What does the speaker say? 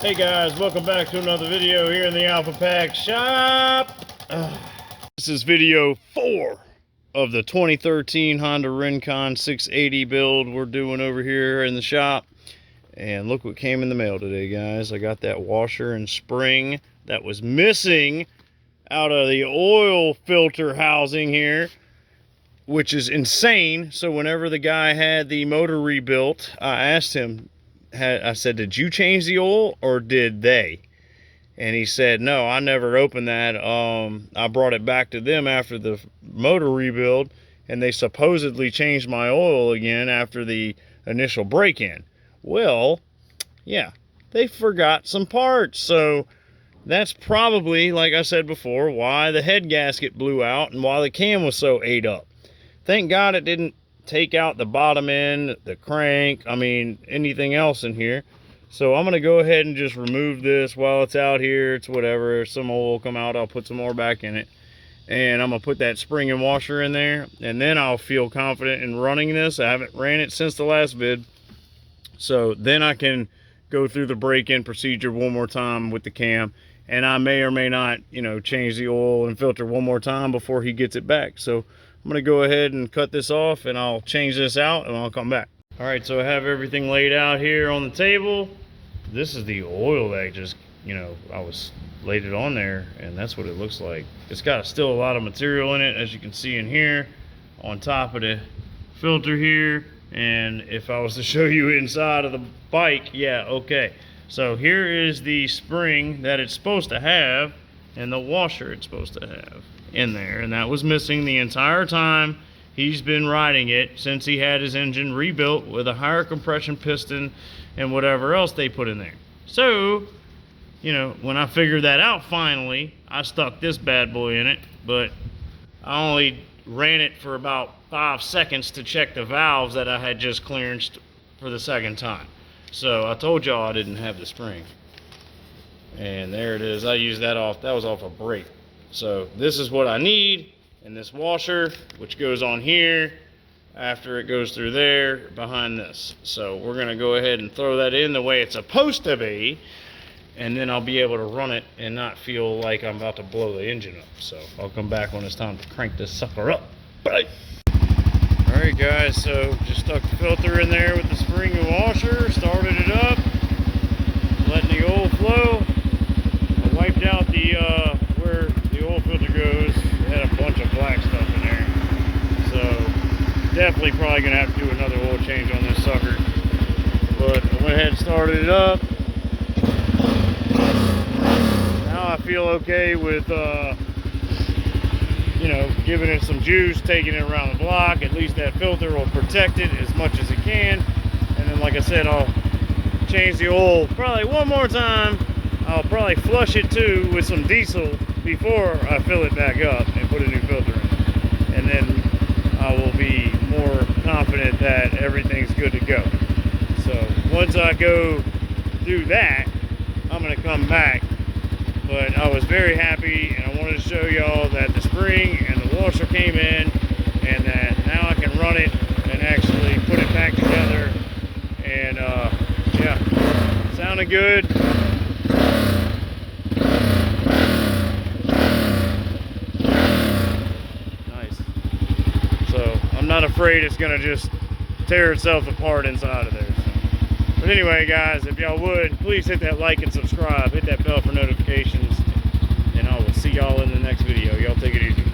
Hey guys, welcome back to another video here in the Alpha Pack shop. This is video 4 of the 2013 Honda Rincon 680 build we're doing over here in the shop. And look what came in the mail today, guys. I got that washer and spring that was missing out of the oil filter housing here, which is insane. So whenever the guy had the motor rebuilt, I asked him, I said, did you change the oil or did they? And he said, no, I never opened that. I brought it back to them after the motor rebuild, and they supposedly changed my oil again after the initial break-in. Well, yeah, they forgot some parts. So that's probably, like I said before, why the head gasket blew out and why the cam was so ate up. Thank God it didn't take out the bottom end, the crank, anything else in here. So I'm going to go ahead and just remove this while it's out here. It's whatever. If some oil will come out, I'll put some more back in it. And I'm going to put that spring and washer in there. And then I'll feel confident in running this. I haven't ran it since the last vid. So then I can go through the break-in procedure one more time with the cam. And I may or may not, change the oil and filter one more time before he gets it back. So I'm going to go ahead and cut this off, and I'll change this out, and I'll come back. All right, so I have everything laid out here on the table. This is the oil that just, I was laid it on there, and that's what it looks like. It's got still a lot of material in it, as you can see in here, on top of the filter here. And if I was to show you inside of the bike, yeah, okay. So here is the spring that it's supposed to have, and the washer it's supposed to have in there, and that was missing the entire time he's been riding it since he had his engine rebuilt with a higher compression piston and whatever else they put in there. So, when I figured that out finally, I stuck this bad boy in it, but I only ran it for about 5 seconds to check the valves that I had just clearanced for the second time. So I told y'all I didn't have the spring. And there it is. I used that off. That was off a brake. So this is what I need, and this washer, which goes on here after it goes through there behind this. So we're going to go ahead and throw that in the way it's supposed to be, and then I'll be able to run it and not feel like I'm about to blow the engine up. So I'll come back when it's time to crank this sucker up. Bye. Alright guys, so just stuck the filter in there with the spring and washer, started it up, letting the oil flow. I wiped out the where the oil filter goes. It had a bunch of black stuff in there, so definitely probably gonna have to do another oil change on this sucker. But I went ahead and started it up. Now I feel okay with giving it some juice, taking it around the block. At least that filter will protect it as much as it can. And then, like I said, I'll change the oil probably one more time. I'll probably flush it too with some diesel before I fill it back up and put a new filter in. And then I will be more confident that everything's good to go. So once I go do that, I'm going to come back. But I was very happy, and I wanted to show y'all that the spring and the washer came in, and that now I can run it and actually put it back together. And yeah, sounded good. Nice. So I'm not afraid it's gonna just tear itself apart inside of there. But anyway, guys, if y'all would, please hit that like and subscribe, hit that bell for notifications, and I will see y'all in the next video. Y'all take it.